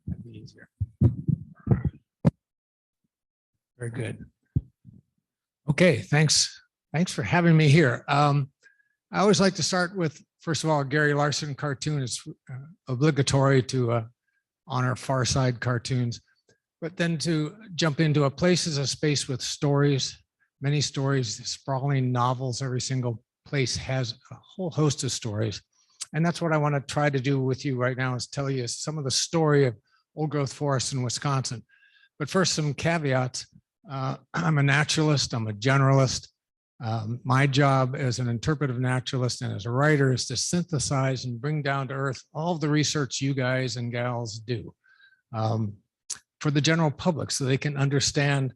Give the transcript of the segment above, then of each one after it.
That'd be easier. Very good. Okay, thanks. Thanks for having me here. I always like to start with, first of all, a Gary Larson cartoon. It's obligatory to honor Far Side cartoons, but then to jump into a place is a space with stories, many stories, sprawling novels. Every single place has a whole host of stories. And that's what I want to try to do with you right now, is tell you some of the story of old growth forests in Wisconsin. But first, some caveats. I'm a naturalist, I'm a generalist. My job as an interpretive naturalist and as a writer is to synthesize and bring down to earth all of the research you guys and gals do for the general public, so they can understand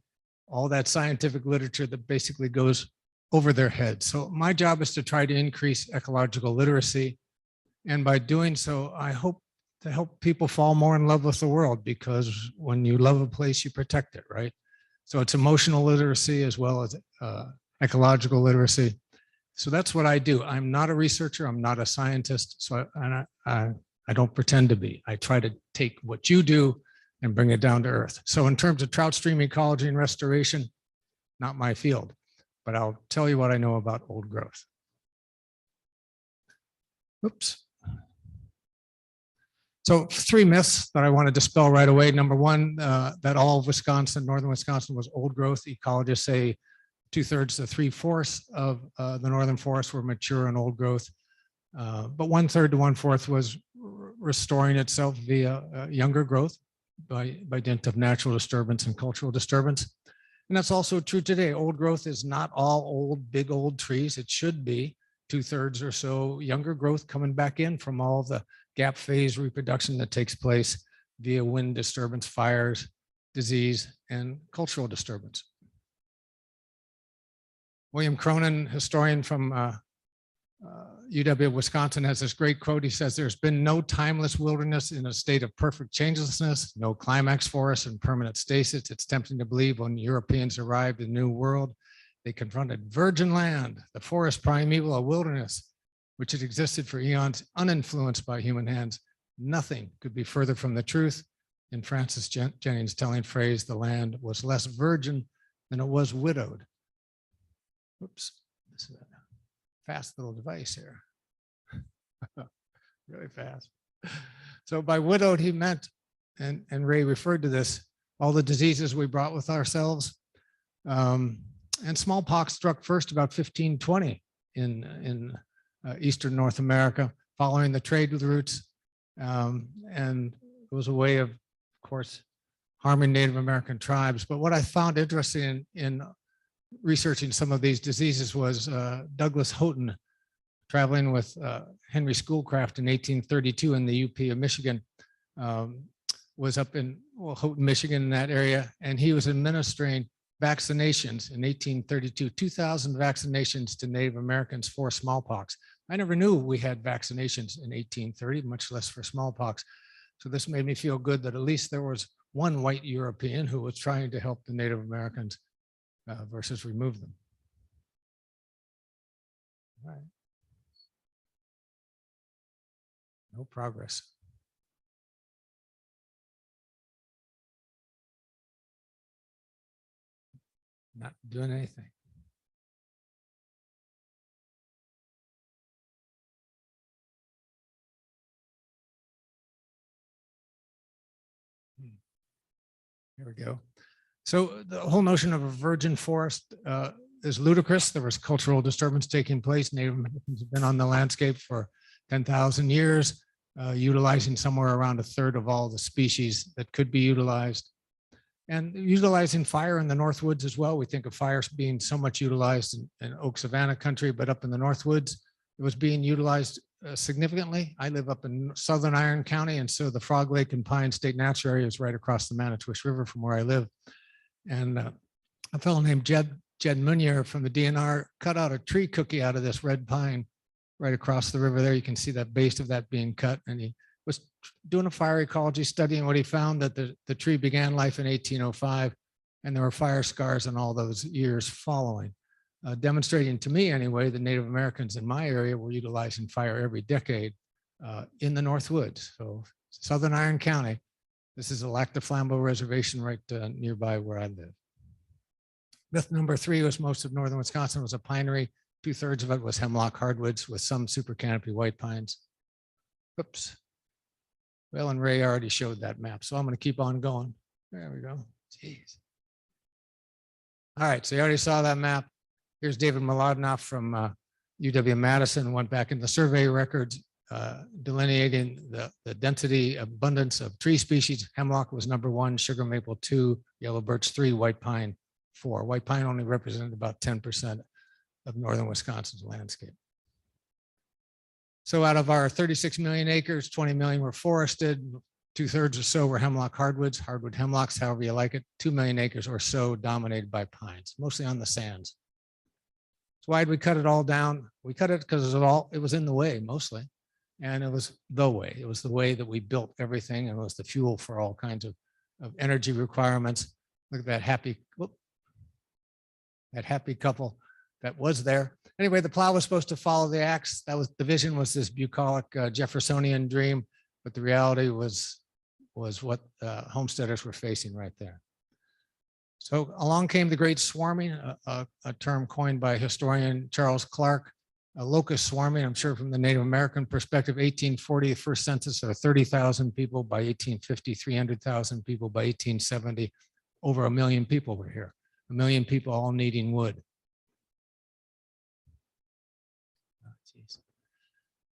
all that scientific literature that basically goes over their heads. So my job is to try to increase ecological literacy. And by doing so, I hope to help people fall more in love with the world, because when you love a place, you protect it, right? So it's emotional literacy as well as ecological literacy. So that's what I do. I'm not a researcher. I'm not a scientist. So I don't pretend to be. I try to take what you do and bring it down to earth. So in terms of trout stream ecology and restoration, not my field, but I'll tell you what I know about old growth. Oops. So 3 myths that I want to dispel right away. Number one, that all of Wisconsin, northern Wisconsin, was old growth. Ecologists say 2/3 to 3/4 of the northern forests were mature and old growth, but 1/3 to 1/4 was restoring itself via younger growth by dint of natural disturbance and cultural disturbance. And that's also true today. Old growth is not all old, big old trees. It should be 2/3 or so younger growth coming back in from all of the gap phase reproduction that takes place via wind disturbance, fires, disease, and cultural disturbance. William Cronin, historian from UW Wisconsin, has this great quote. He says, "There's been no timeless wilderness in a state of perfect changelessness, no climax forest and permanent stasis. It's tempting to believe when Europeans arrived in the New World, they confronted virgin land, the forest primeval, a wilderness, which had existed for eons, uninfluenced by human hands. Nothing could be further from the truth." In Francis Jennings' telling phrase, the land was less virgin than it was widowed. Oops, this is a fast little device here. Really fast. So by widowed, he meant, and Ray referred to this, all the diseases we brought with ourselves. And smallpox struck first about 1520 in Eastern North America, following the trade routes. And it was a way of course, harming Native American tribes. But what I found interesting in researching some of these diseases was Douglas Houghton, traveling with Henry Schoolcraft in 1832 in the UP of Michigan, was up in Houghton, Michigan, in that area, and he was administering vaccinations in 1832, 2,000 vaccinations to Native Americans for smallpox. I never knew we had vaccinations in 1830, much less for smallpox. So this made me feel good that at least there was one white European who was trying to help the Native Americans versus remove them. All right. No progress. Not doing anything. Here we go. So the whole notion of a virgin forest is ludicrous. There was cultural disturbance taking place. Native Americans have been on the landscape for 10,000 years, utilizing somewhere around a third of all the species that could be utilized. And utilizing fire in the Northwoods as well. We think of fire being so much utilized in Oak Savanna country, but up in the Northwoods, it was being utilized significantly. I live up in southern Iron County, and so the Frog Lake and Pine State Natural Area is right across the Manitoush River from where I live. And a fellow named Jed Munier from the DNR cut out a tree cookie out of this red pine right across the river there. You can see that base of that being cut, and he was doing a fire ecology study, and what he found that the tree began life in 1805, and there were fire scars in all those years following. demonstrating to me anyway, the Native Americans in my area were utilizing fire every decade in the North Woods. So Southern Iron County, this is a Lactaflambeau reservation right nearby where I live. Myth number 3 was most of northern Wisconsin was a pinery. 2/3 of it was hemlock hardwoods with some super canopy white pines. Oops. Well, and Ray already showed that map, so I'm going to keep on going. There we go. Jeez. All right, so you already saw that map. Here's David Mlodinow from UW-Madison, went back in the survey records, delineating the density, abundance of tree species. Hemlock was number 1, sugar maple 2, yellow birch 3, white pine 4. White pine only represented about 10% of northern Wisconsin's landscape. So out of our 36 million acres, 20 million were forested. 2/3 or so were hemlock hardwoods, hardwood hemlocks, however you like it. 2 million acres or so dominated by pines, mostly on the sands. So why did we cut it all down? We cut it because it was in the way mostly. And it was the way. It was the way that we built everything, and it was the fuel for all kinds of energy requirements. Look at that happy couple that was there. Anyway, the plow was supposed to follow the axe. That was the vision, was this bucolic Jeffersonian dream, but the reality was what homesteaders were facing right there. So along came the great swarming, a term coined by historian Charles Clark. Locust swarming, I'm sure from the Native American perspective, 1840, the first census, there were 30,000 people. By 1850, 300,000 people. By 1870, over 1 million people were here. 1 million people all needing wood.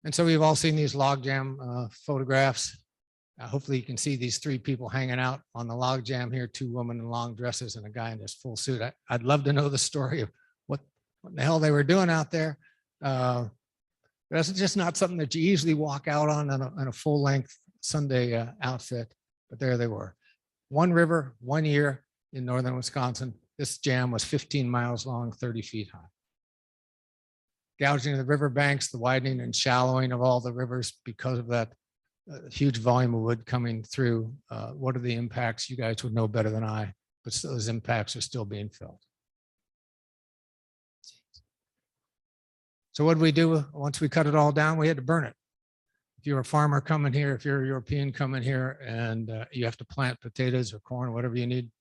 And so we've all seen these logjam photographs. Hopefully you can see these 3 people hanging out on the logjam here, 2 women in long dresses and a guy in this full suit. I'd love to know the story of what the hell they were doing out there. That's just not something that you easily walk out on in a full-length Sunday outfit, but there they were. 1 river, 1 year in northern Wisconsin. This jam was 15 miles long, 30 feet high. Gouging of the riverbanks, the widening and shallowing of all the rivers because of that huge volume of wood coming through. What are the impacts? You guys would know better than I, but those impacts are still being felt. So what did we do once we cut it all down? We had to burn it. If you're a farmer coming here, if you're a European coming here, and you have to plant potatoes or corn, or whatever you need,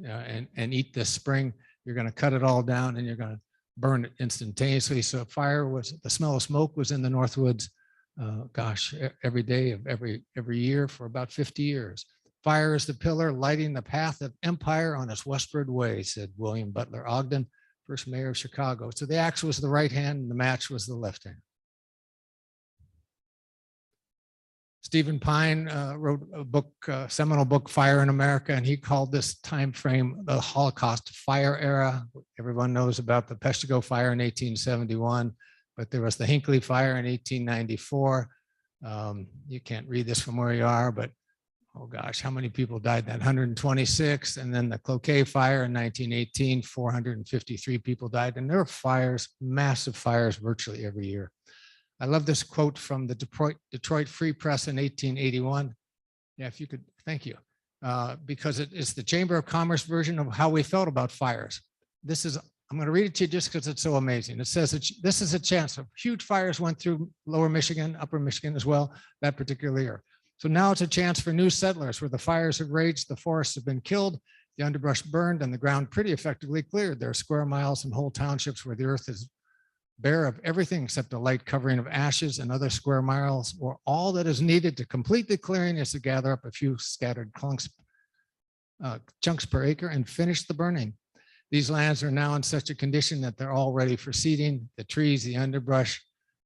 and eat this spring, you're going to cut it all down and you're going to burn it instantaneously. So the smell of smoke was in the Northwoods, every day of every year for about 50 years. Fire is the pillar lighting the path of empire on its westward way, said William Butler Ogden, first mayor of Chicago. So the axe was the right hand and the match was the left hand. Stephen Pine wrote a book, seminal book, Fire in America, and he called this time frame the Holocaust fire era. Everyone knows about the Peshtigo fire in 1871, but there was the Hinckley fire in 1894. You can't read this from where you are, but oh gosh, how many people died that? 126. And then the Cloquet fire in 1918, 453 people died. And there were fires, massive fires virtually every year. I love this quote from the Detroit Free Press in 1881. Yeah, if you could, thank you. Because it is the Chamber of Commerce version of how we felt about fires. I'm going to read it to you just because it's so amazing. It says, this is a chance of huge fires went through lower Michigan, upper Michigan as well, that particular year. So now it's a chance for new settlers where the fires have raged, the forests have been killed, the underbrush burned, and the ground pretty effectively cleared. There are square miles and whole townships where the earth is bare of everything except a light covering of ashes, and other square miles where all that is needed to complete the clearing is to gather up a few scattered chunks per acre and finish the burning. These lands are now in such a condition that they're all ready for seeding. The trees, the underbrush,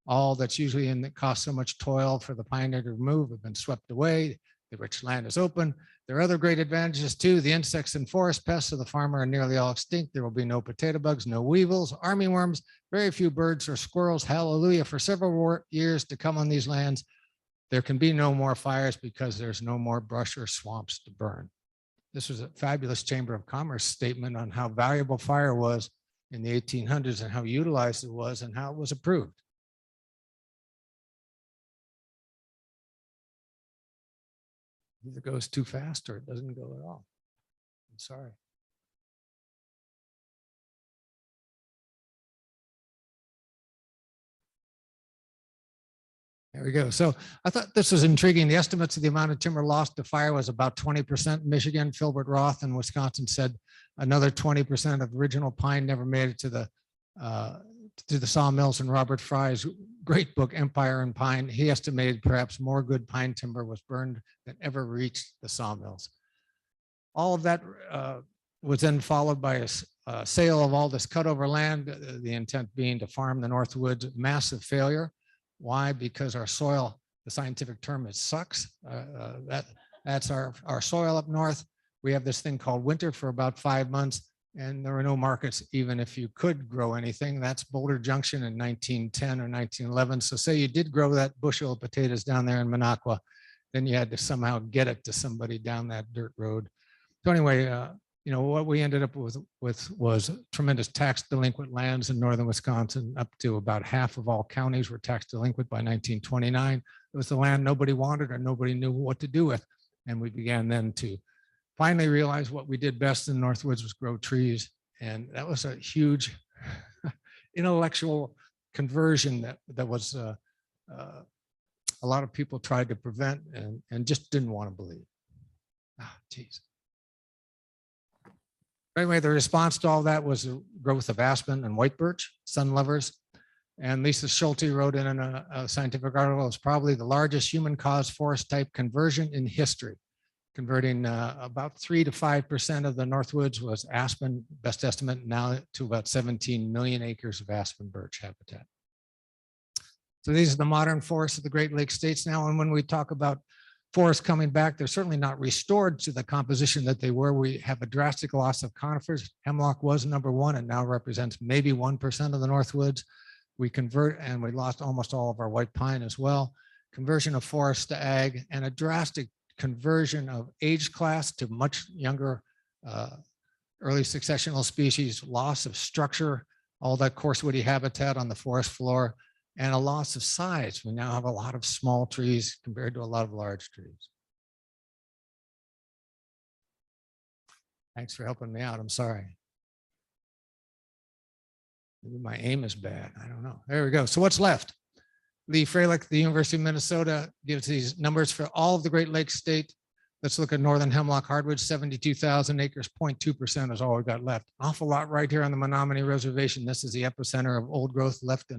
all that's usually in that costs so much toil for the pioneer to remove have been swept away. The rich land is open. There are other great advantages too. The insects and forest pests of the farmer are nearly all extinct. There will be no potato bugs, no weevils, armyworms, very few birds or squirrels. Hallelujah. For several years to come on these lands, there can be no more fires because there's no more brush or swamps to burn. This was a fabulous Chamber of Commerce statement on how valuable fire was in the 1800s and how utilized it was and how it was approved. Either goes too fast or it doesn't go at all. I'm sorry. we go. So I thought this was intriguing. The estimates of the amount of timber lost to fire was about 20% in Michigan. Filbert Roth in Wisconsin said another 20% of original pine never made it to the sawmills. And Robert Fry's great book, Empire and Pine, he estimated perhaps more good pine timber was burned than ever reached the sawmills. All of that was then followed by a sale of all this cutover land, the intent being to farm the Northwoods. Massive failure. Why? Because our soil, the scientific term is sucks. That's our soil up north. We have this thing called winter for about 5 months, and there were no markets even if you could grow anything. That's Boulder Junction in 1910 or 1911. So say you did grow that bushel of potatoes down there in Minocqua, then you had to somehow get it to somebody down that dirt road. So anyway, you know, what we ended up with was tremendous tax delinquent lands in northern Wisconsin. Up to about half of all counties were tax delinquent by 1929. It was the land nobody wanted or nobody knew what to do with. And we began then to finally realize what we did best in the Northwoods was grow trees. And that was a huge intellectual conversion that was a lot of people tried to prevent and just didn't want to believe. Geez. Anyway, the response to all that was the growth of aspen and white birch, sun lovers. And Lisa Schulte wrote in a scientific article, it's probably the largest human-caused forest type conversion in history. Converting about 3 to 5% of the Northwoods was aspen, best estimate now to about 17 million acres of aspen birch habitat. So these are the modern forests of the Great Lakes states now. And when we talk about forests coming back, they're certainly not restored to the composition that they were. We have a drastic loss of conifers. Hemlock was #1 and now represents maybe 1% of the Northwoods. We convert and we lost almost all of our white pine as well. Conversion of forests to ag and a drastic conversion of age class to much younger early successional species, loss of structure, all that coarse woody habitat on the forest floor, and a loss of size. We now have a lot of small trees compared to a lot of large trees. Thanks for helping me out. I'm sorry. Maybe my aim is bad. I don't know. There we go. So what's left? Lee Freilich, the University of Minnesota, gives these numbers for all of the Great Lakes state. Let's look at northern hemlock hardwood, 72,000 acres, 0.2% is all we've got left. An awful lot right here on the Menominee Reservation. This is the epicenter of old growth left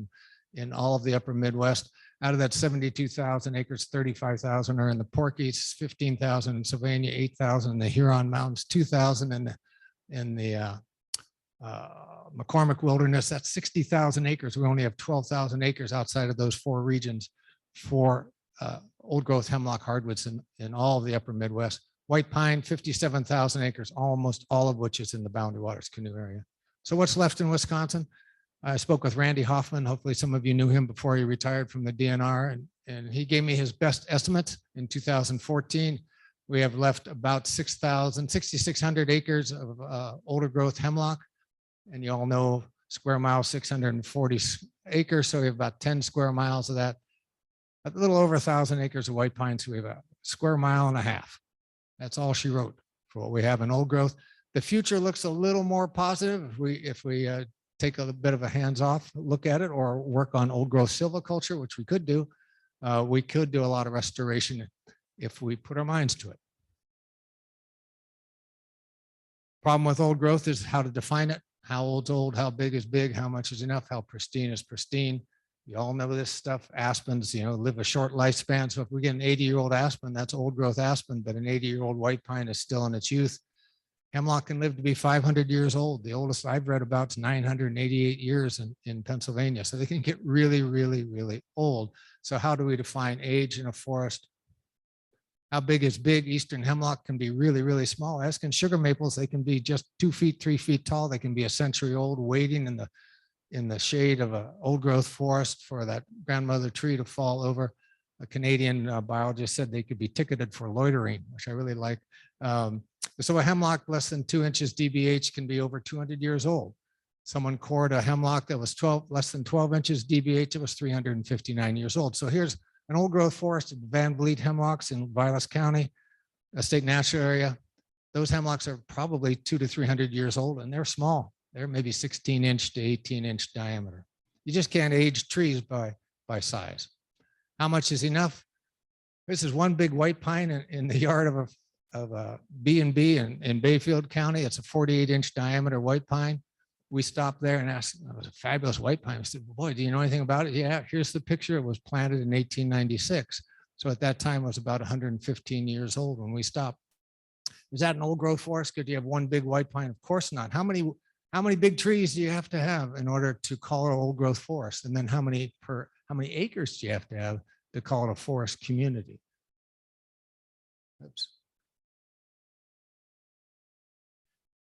in all of the upper Midwest. Out of that 72,000 acres, 35,000 are in the Porkies, 15,000 in Sylvania, 8,000 in the Huron Mountains, 2,000 in the McCormick Wilderness. That's 60,000 acres. We only have 12,000 acres outside of those 4 regions for old growth hemlock hardwoods in all of the upper Midwest. White pine, 57,000 acres, almost all of which is in the Boundary Waters Canoe area. So what's left in Wisconsin? I spoke with Randy Hoffman. Hopefully some of you knew him before he retired from the DNR, and he gave me his best estimate in 2014. We have left about 6,600 acres of older growth hemlock. And you all know square mile, 640 acres. So we have about 10 square miles of that. A little over 1,000 acres of white pine. So we have a square mile and a half. That's all she wrote for what we have in old growth. The future looks a little more positive if we take a bit of a hands-off look at it or work on old growth silviculture, which we could do. We could do a lot of restoration if we put our minds to it. Problem with old growth is how to define it. How old's old, how big is big, how much is enough, how pristine is pristine. You all know this stuff. Aspens, you know, live a short lifespan. So if we get an 80-year-old aspen, that's old growth aspen, but an 80-year-old white pine is still in its youth. Hemlock can live to be 500 years old. The oldest I've read about is 988 years in Pennsylvania. So they can get really, really, really old. So how do we define age in a forest? How big is big? Eastern hemlock can be really, really small. As can sugar maples. They can be just 2 feet, 3 feet tall. They can be a century old, waiting in the shade of an old growth forest for that grandmother tree to fall over. A Canadian biologist said they could be ticketed for loitering, which I really like. So a hemlock less than 2 inches DBH can be over 200 years old. Someone cored a hemlock that was less than 12 inches DBH. It was 359 years old. So here's an old growth forest of Van Vliet hemlocks in Vilas County, a state national area. Those hemlocks are probably 200 to 300 years old, and they're small. They're maybe 16-inch to 18-inch diameter. You just can't age trees by size. How much is enough? This is one big white pine in the yard of a B&B in Bayfield County. It's a 48-inch diameter white pine. We stopped there and asked, it was a fabulous white pine. I said, boy, do you know anything about it? Yeah, here's the picture. It was planted in 1896. So at that time, it was about 115 years old when we stopped. Is that an old growth forest? Could you have one big white pine? Of course not. How many big trees do you have to have in order to call it an old growth forest? And then how many acres do you have to call it a forest community? Oops.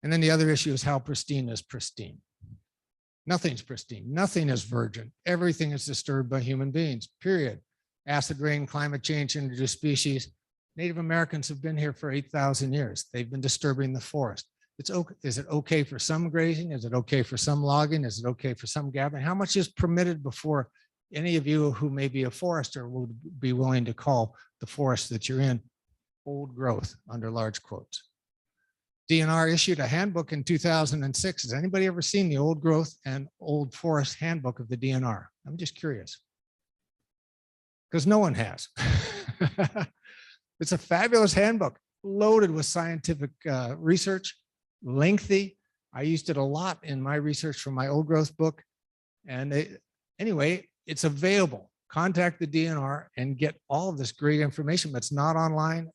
And then the other issue is how pristine is pristine. Nothing's pristine. Nothing is virgin. Everything is disturbed by human beings, period. Acid rain, climate change, introduced species. Native Americans have been here for 8,000 years. They've been disturbing the forest. Is it okay for some grazing? Is it okay for some logging? Is it okay for some gathering? How much is permitted before any of you who may be a forester would be willing to call the forest that you're in old growth, under large quotes? DNR issued a handbook in 2006. Has anybody ever seen the old growth and old forest handbook of the DNR? I'm just curious, because no one has. It's a fabulous handbook, loaded with scientific research, lengthy. I used it a lot in my research for my old growth book. And anyway, it's available. Contact the DNR and get all of this great information that's not online.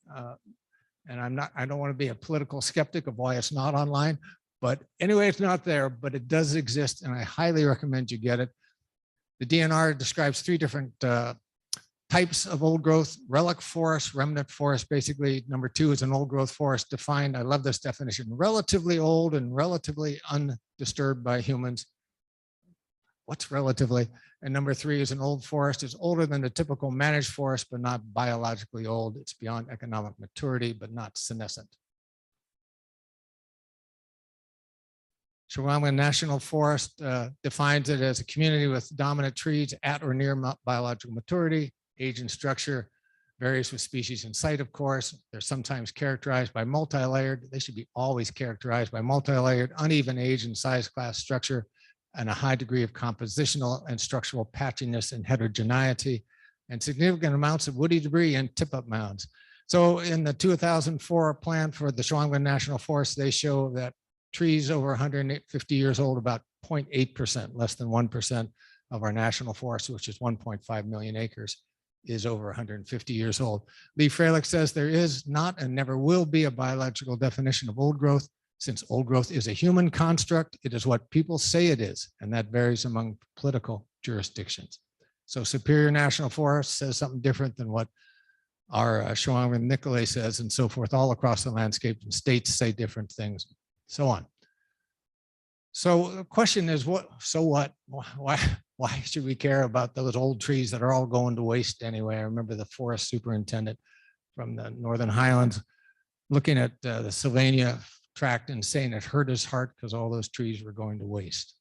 And I don't want to be a political skeptic of why it's not online, but anyway, it's not there, but it does exist. And I highly recommend you get it. The DNR describes 3 different types of old growth: relic forest, remnant forest. Basically, number 2 is an old growth forest defined. I love this definition: relatively old and relatively undisturbed by humans. What's relatively? And number 3 is an old forest. It's older than the typical managed forest, but not biologically old. It's beyond economic maturity, but not senescent. Chequamegon National Forest defines it as a community with dominant trees at or near biological maturity. Age and structure varies with species and site, of course. They're sometimes characterized by multi-layered. They should be always characterized by multi-layered, uneven age and size, class, structure, and a high degree of compositional and structural patchiness and heterogeneity, and significant amounts of woody debris and tip-up mounds. So in the 2004 plan for the Chequamegon National Forest, they show that trees over 150 years old, about 0.8%, less than 1% of our national forest, which is 1.5 million acres, is over 150 years old. Lee Freilich says there is not and never will be a biological definition of old growth. Since old growth is a human construct, it is what people say it is, and that varies among political jurisdictions. So Superior National Forest says something different than what our Chequamegon Nicolet says, and so forth, all across the landscape, and states say different things, so on. So the question is, so what? Why should we care about those old trees that are all going to waste anyway? I remember the forest superintendent from the Northern Highlands looking at the Sylvania tract and saying it hurt his heart because all those trees were going to waste.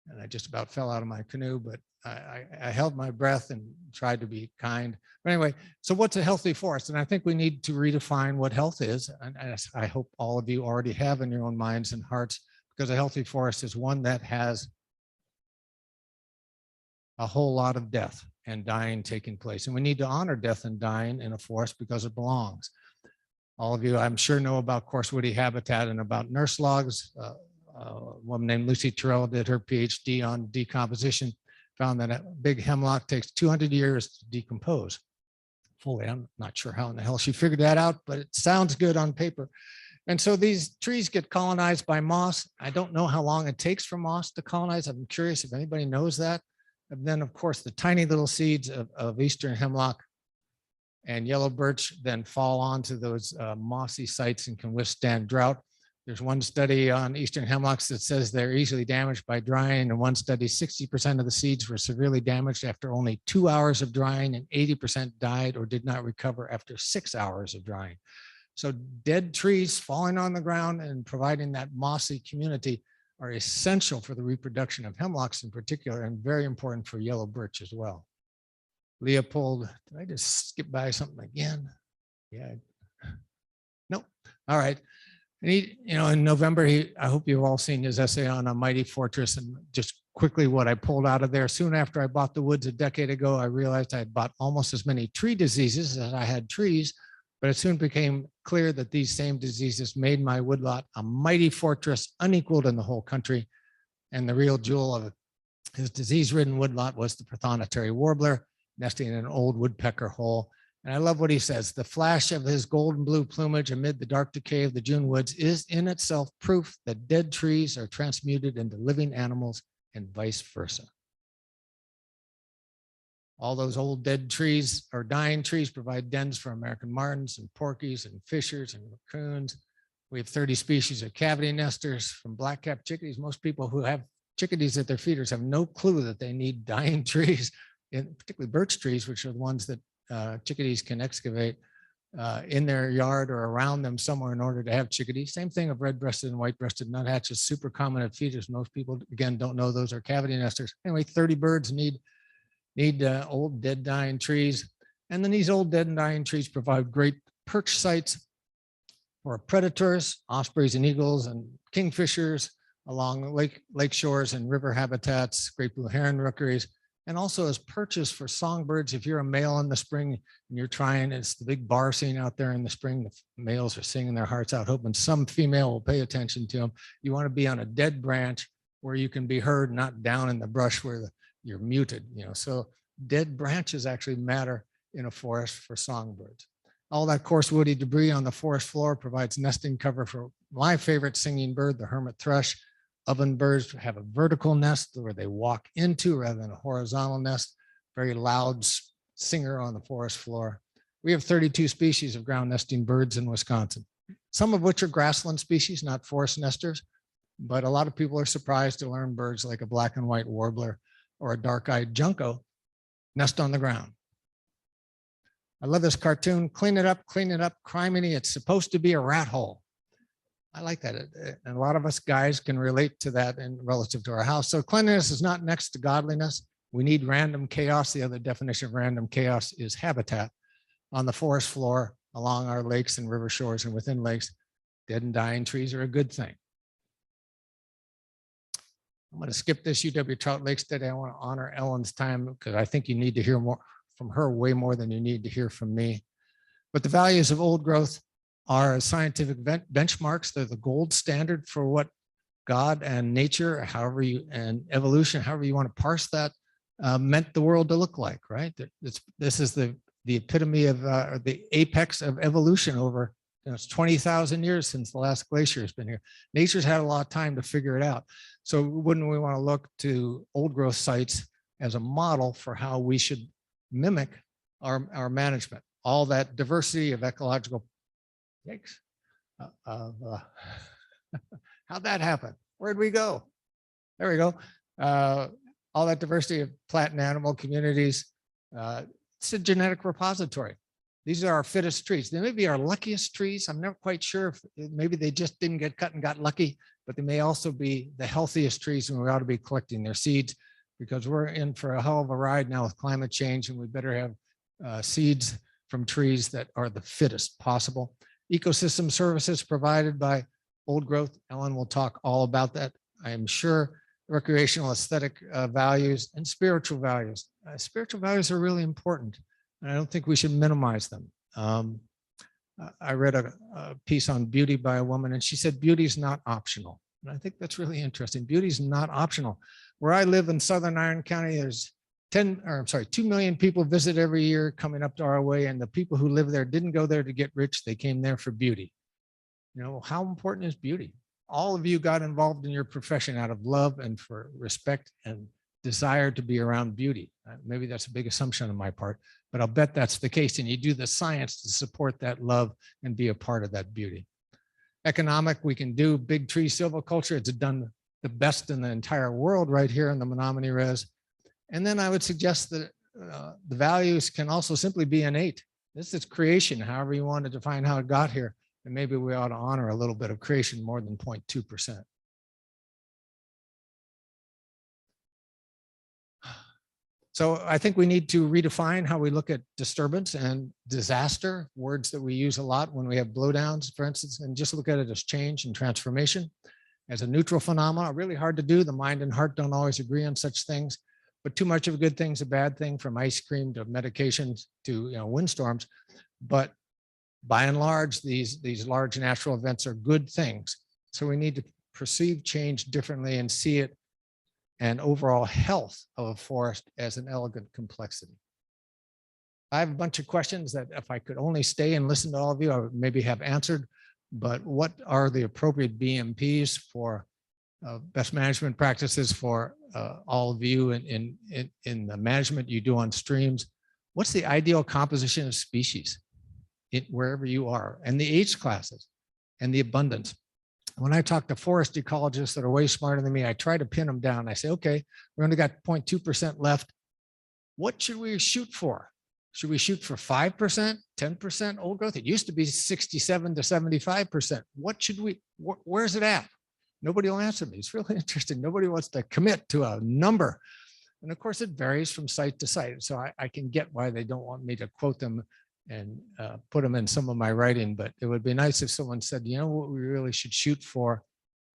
And I just about fell out of my canoe, but I held my breath and tried to be kind. But anyway, so what's a healthy forest? And I think we need to redefine what health is. And I hope all of you already have in your own minds and hearts, because a healthy forest is one that has a whole lot of death and dying taking place. And we need to honor death and dying in a forest because it belongs. All of you, I'm sure, know about coarse woody habitat and about nurse logs. A woman named Lucy Terrell did her PhD on decomposition, found that a big hemlock takes 200 years to decompose fully. I'm not sure how in the hell she figured that out, but it sounds good on paper. And so these trees get colonized by moss. I don't know how long it takes for moss to colonize. I'm curious if anybody knows that. And then, of course, the tiny little seeds of eastern hemlock and yellow birch then fall onto those mossy sites and can withstand drought. There's one study on eastern hemlocks that says they're easily damaged by drying, and one study, 60% of the seeds were severely damaged after only 2 hours of drying, and 80% died or did not recover after 6 hours of drying. So dead trees falling on the ground and providing that mossy community are essential for the reproduction of hemlocks in particular, and very important for yellow birch as well. Leopold, did I just skip by something again? Yeah. Nope. All right. And he, in November, I hope you've all seen his essay on A Mighty Fortress, and just quickly what I pulled out of there. Soon after I bought the woods a decade ago, I realized I had bought almost as many tree diseases as I had trees, but it soon became clear that these same diseases made my woodlot a mighty fortress unequaled in the whole country. And the real jewel of his disease-ridden woodlot was the prothonotary warbler, nesting in an old woodpecker hole. And I love what he says, the flash of his golden blue plumage amid the dark decay of the June woods is in itself proof that dead trees are transmuted into living animals and vice versa. All those old dead trees or dying trees provide dens for American martins and porkies and fishers and raccoons. We have 30 species of cavity nesters from black-capped chickadees. Most people who have chickadees at their feeders have no clue that they need dying trees, particularly birch trees, which are the ones that chickadees can excavate in their yard or around them somewhere in order to have chickadees. Same thing of red-breasted and white-breasted nuthatches, super common at feeders. Most people, again, don't know those are cavity nesters. Anyway, 30 birds need old dead dying trees. And then these old dead and dying trees provide great perch sites for predators, ospreys and eagles and kingfishers along lake shores and river habitats, great blue heron rookeries, and also as perches for songbirds. If you're a male in the spring and you're trying, it's the big bar scene out there in the spring, the males are singing their hearts out, hoping some female will pay attention to them. You want to be on a dead branch where you can be heard, not down in the brush where you're muted, so dead branches actually matter in a forest for songbirds. All that coarse woody debris on the forest floor provides nesting cover for my favorite singing bird, the hermit thrush. Ovenbirds have a vertical nest where they walk into rather than a horizontal nest. Very loud singer on the forest floor. We have 32 species of ground nesting birds in Wisconsin, some of which are grassland species, not forest nesters, but a lot of people are surprised to learn birds like a black and white warbler or a dark-eyed junco nest on the ground. I love this cartoon, clean it up, criminy. It's supposed to be a rat hole. I like that. And a lot of us guys can relate to that in relative to our house. So cleanliness is not next to godliness. We need random chaos. The other definition of random chaos is habitat on the forest floor, along our lakes and river shores and within lakes. Dead and dying trees are a good thing. I'm going to skip this UW Trout Lake study. I want to honor Ellen's time because I think you need to hear more from her, way more than you need to hear from me. But the values of old growth are scientific benchmarks. They're the gold standard for what God and nature, and evolution, however you want to parse that, meant the world to look like, right? This is the epitome of the apex of evolution over, it's 20,000 years since the last glacier has been here. Nature's had a lot of time to figure it out. So wouldn't we want to look to old growth sites as a model for how we should mimic our management? All that diversity of ecological, how'd that happen? Where'd we go? There we go. All that diversity of plant and animal communities. It's a genetic repository. These are our fittest trees. They may be our luckiest trees. I'm never quite sure if maybe they just didn't get cut and got lucky, but they may also be the healthiest trees, and we ought to be collecting their seeds because we're in for a hell of a ride now with climate change, and we better have seeds from trees that are the fittest possible. Ecosystem services provided by old growth. Ellen will talk all about that, I am sure. Recreational aesthetic values and spiritual values. Spiritual values are really important, and I don't think we should minimize them. I read a piece on beauty by a woman, and she said beauty is not optional. And I think that's really interesting. Beauty is not optional. Where I live in Southern Iron County, there's 2 million people visit every year coming up to our way, and the people who live there didn't go there to get rich. They came there for beauty. How important is beauty? All of you got involved in your profession out of love and for respect and desire to be around beauty. Maybe that's a big assumption on my part, but I'll bet that's the case. And you do the science to support that love and be a part of that beauty. Economic, we can do big tree silviculture. It's done the best in the entire world right here in the Menominee Res. And then I would suggest that the values can also simply be innate. This is creation, however you want to define how it got here. And maybe we ought to honor a little bit of creation more than 0.2%. So I think we need to redefine how we look at disturbance and disaster, words that we use a lot when we have blowdowns, for instance, and just look at it as change and transformation. as a neutral phenomenon, really hard to do. The mind and heart don't always agree on such things, but too much of a good thing is a bad thing, from ice cream to medications to windstorms. But by and large, these large natural events are good things. So we need to perceive change differently and see it and overall health of a forest as an elegant complexity. I have a bunch of questions that if I could only stay and listen to all of you, I would maybe have answered, but what are the appropriate BMPs for best management practices for all of you in the management you do on streams? What's the ideal composition of species wherever you are, and the age classes and the abundance? When I talk to forest ecologists that are way smarter than me, I try to pin them down. I say, okay, we only got 0.2% left. What should we shoot for? Should we shoot for 5%, 10% old growth? It used to be 67 to 75%. What should we, where's it at? Nobody will answer me. It's really interesting. Nobody wants to commit to a number. And of course, it varies from site to site. So I can get why they don't want me to quote them and put them in some of my writing, but it would be nice if someone said, you know, what we really should shoot for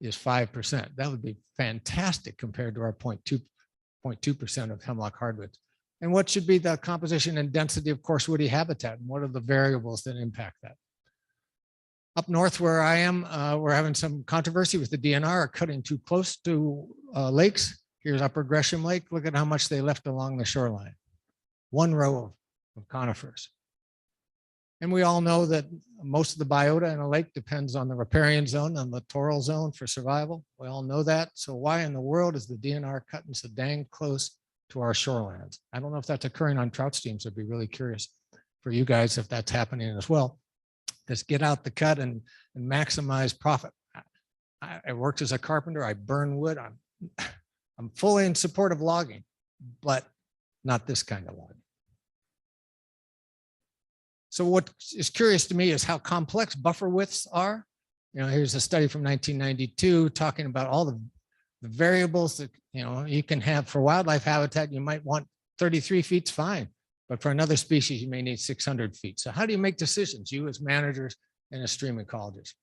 is 5%. That would be fantastic compared to our 0.2% of hemlock hardwoods. And what should be the composition and density of coarse woody habitat, and what are the variables that impact that? Up north where I am, we're having some controversy with the DNR cutting too close to lakes. Here's Upper Gresham Lake. Look at how much they left along the shoreline. One row of conifers. And we all know that most of the biota in a lake depends on the riparian zone and the littoral zone for survival. We all know that. So why in the world is the DNR cutting so dang close to our shorelands? I don't know if that's occurring on trout streams. I'd be really curious for you guys if that's happening as well. Just get out the cut and maximize profit. I worked as a carpenter. I burn wood. I'm fully in support of logging, but not this kind of logging. So what is curious to me is how complex buffer widths are. You know, here's a study from 1992 talking about all the variables that, you know, you can have for wildlife habitat. You might want 33 feet's fine, but for another species, you may need 600 feet. So how do you make decisions, you as managers and as stream ecologists?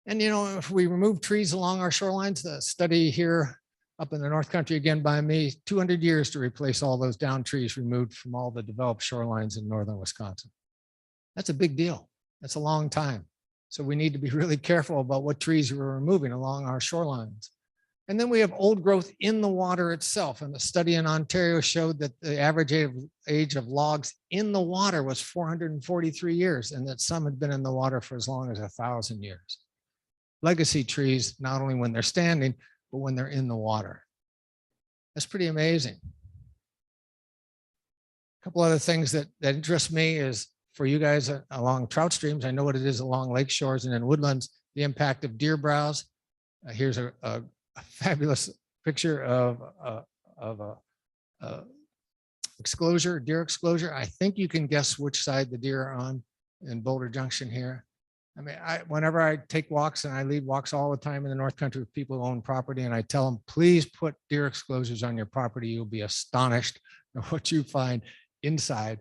And, you know, if we remove trees along our shorelines, the study here up in the North Country again by me, 200 years to replace all those down trees removed from all the developed shorelines in northern Wisconsin. That's a big deal. That's a long time. So we need to be really careful about what trees we're removing along our shorelines. And then we have old growth in the water itself. And the study in Ontario showed that the average age of logs in the water was 443 years, and that some had been in the water for as long as 1,000 years. Legacy trees, not only when they're standing, but when they're in the water. That's pretty amazing. A couple other things that interest me is for you guys along trout streams. I know what it is along lake shores and in woodlands, the impact of deer browse. Here's a fabulous picture of exclosure, deer exclosure. I think you can guess which side the deer are on in Boulder Junction here. I mean, whenever I take walks, and I lead walks all the time in the North Country with people who own property, and I tell them, please put deer exclosures on your property. You'll be astonished at what you find inside.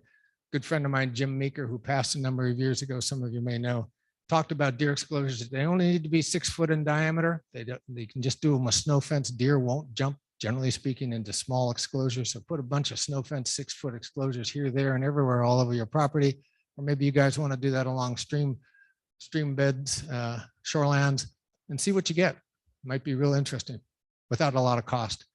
Good friend of mine, Jim Meeker, who passed a number of years ago, some of you may know, talked about deer exclosures. They only need to be 6 foot in diameter. They can just do them with snow fence. Deer won't jump, generally speaking, into small exclosures. So put a bunch of snow fence 6 foot exclosures here, there, and everywhere all over your property. Or maybe you guys want to do that along stream beds, shorelands, and see what you get. Might be real interesting without a lot of cost.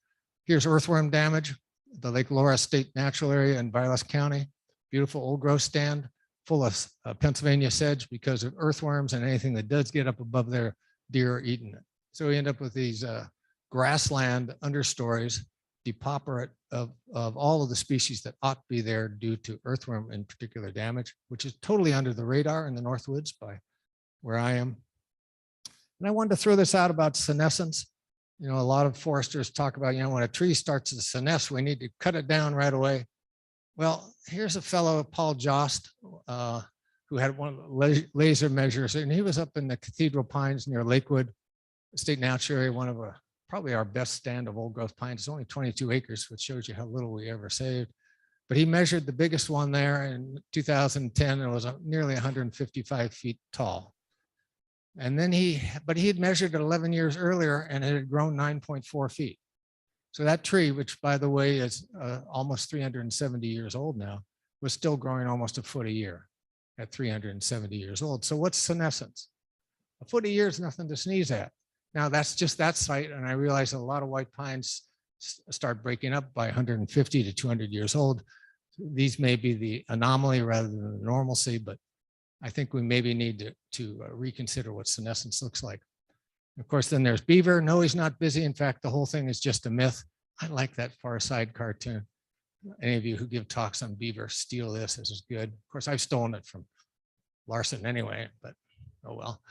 Here's earthworm damage, the Lake Laura State Natural Area in Vilas County. Beautiful old growth stand full of Pennsylvania sedge because of earthworms, and anything that does get up above there, deer are eating it. So we end up with these grassland understories, depauperate of all of the species that ought to be there due to earthworm in particular damage, which is totally under the radar in the Northwoods by where I am. And I wanted to throw this out about senescence. You know, a lot of foresters talk about, you know, when a tree starts to senesce, we need to cut it down right away. Well, here's a fellow, Paul Jost, who had one of the laser measures, and he was up in the Cathedral Pines near Lakewood State Natural Area, one of probably our best stand of old growth pines. It's only 22 acres, which shows you how little we ever saved. But he measured the biggest one there in 2010, and it was nearly 155 feet tall. And then he had measured it 11 years earlier and it had grown 9.4 feet. So that tree, which by the way is almost 370 years old now, was still growing almost a foot a year at 370 years old. So what's senescence? A foot a year is nothing to sneeze at. Now that's just that site. And I realized that a lot of white pines start breaking up by 150 to 200 years old. These may be the anomaly rather than the normalcy, but I think we maybe need to reconsider what senescence looks like. Of course, then there's beaver. No, he's not busy. In fact, the whole thing is just a myth. I like that Far Side cartoon. Any of you who give talks on beaver, steal this. This is good. Of course, I've stolen it from Larson anyway, but oh well.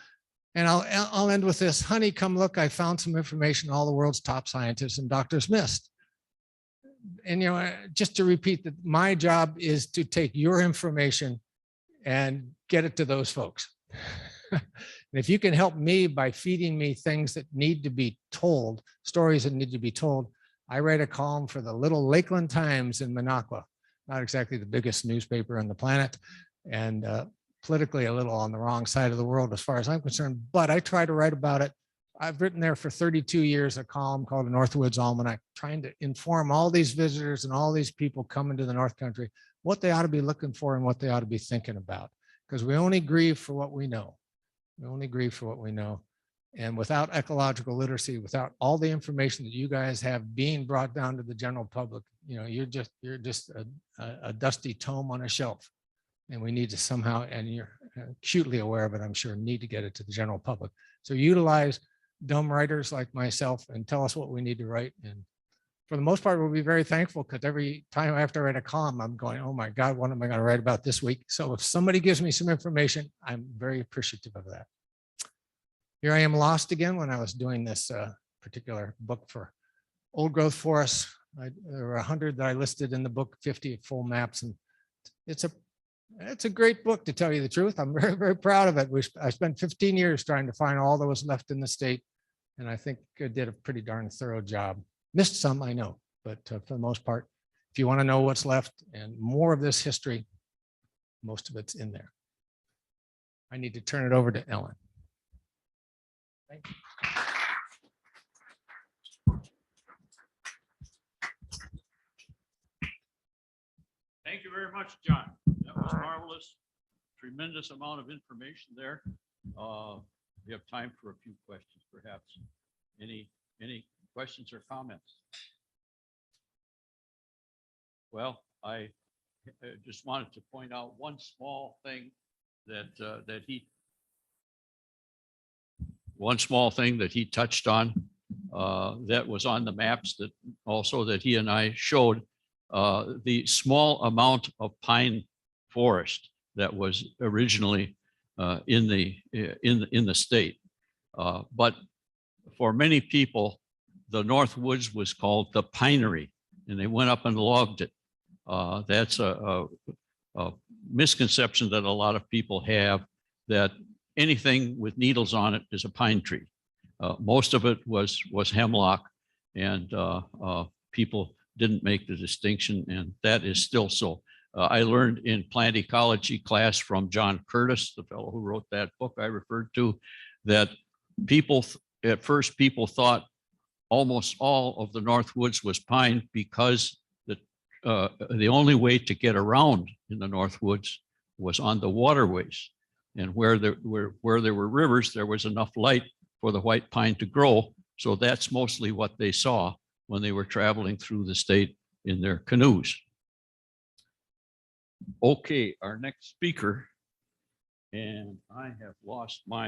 And I'll end with this. Honey, come look. I found some information all the world's top scientists and doctors missed. And you know, just to repeat that, my job is to take your information and get it to those folks. And if you can help me by feeding me things that need to be told, stories that need to be told, I write a column for the Little Lakeland Times in Minocqua, not exactly the biggest newspaper on the planet, and politically a little on the wrong side of the world as far as I'm concerned, but I try to write about it. I've written there for 32 years, a column called the Northwoods Almanac, trying to inform all these visitors and all these people coming to the North Country what they ought to be looking for and what they ought to be thinking about. Because we only grieve for what we know. We only grieve for what we know. And without ecological literacy, without all the information that you guys have being brought down to the general public, you know, you're just a dusty tome on a shelf. And we need to somehow, and you're acutely aware of it, I'm sure, need to get it to the general public. So utilize dumb writers like myself and tell us what we need to write. And for the most part, we'll be very thankful, because every time I have to write a column, I'm going, oh my God, what am I going to write about this week? So if somebody gives me some information, I'm very appreciative of that. Here I am lost again when I was doing this particular book for old growth forests. There were 100 that I listed in the book, 50 full maps, and it's a great book, to tell you the truth. I'm very, very proud of it. I spent 15 years trying to find all that was left in the state, and I think I did a pretty darn thorough job. Missed some, I know, but for the most part, if you want to know what's left and more of this history, most of it's in there. I need to turn it over to Ellen. Thank you. Thank you very much, John. That was marvelous. Tremendous amount of information there. We have time for a few questions, perhaps. Any questions or comments? Well, I just wanted to point out one small thing that he touched on that was on the maps that also that he and I showed. The small amount of pine forest that was originally in the state, but for many people, the North Woods was called the pinery, and they went up and logged it. That's a misconception that a lot of people have, that anything with needles on it is a pine tree. Most of it was hemlock, and people didn't make the distinction, and that is still so. I learned in plant ecology class from John Curtis, the fellow who wrote that book I referred to, that at first people thought almost all of the North Woods was pine, because the only way to get around in the North Woods was on the waterways, and where there were rivers, there was enough light for the white pine to grow. So that's mostly what they saw when they were traveling through the state in their canoes. Okay, our next speaker, and I have lost my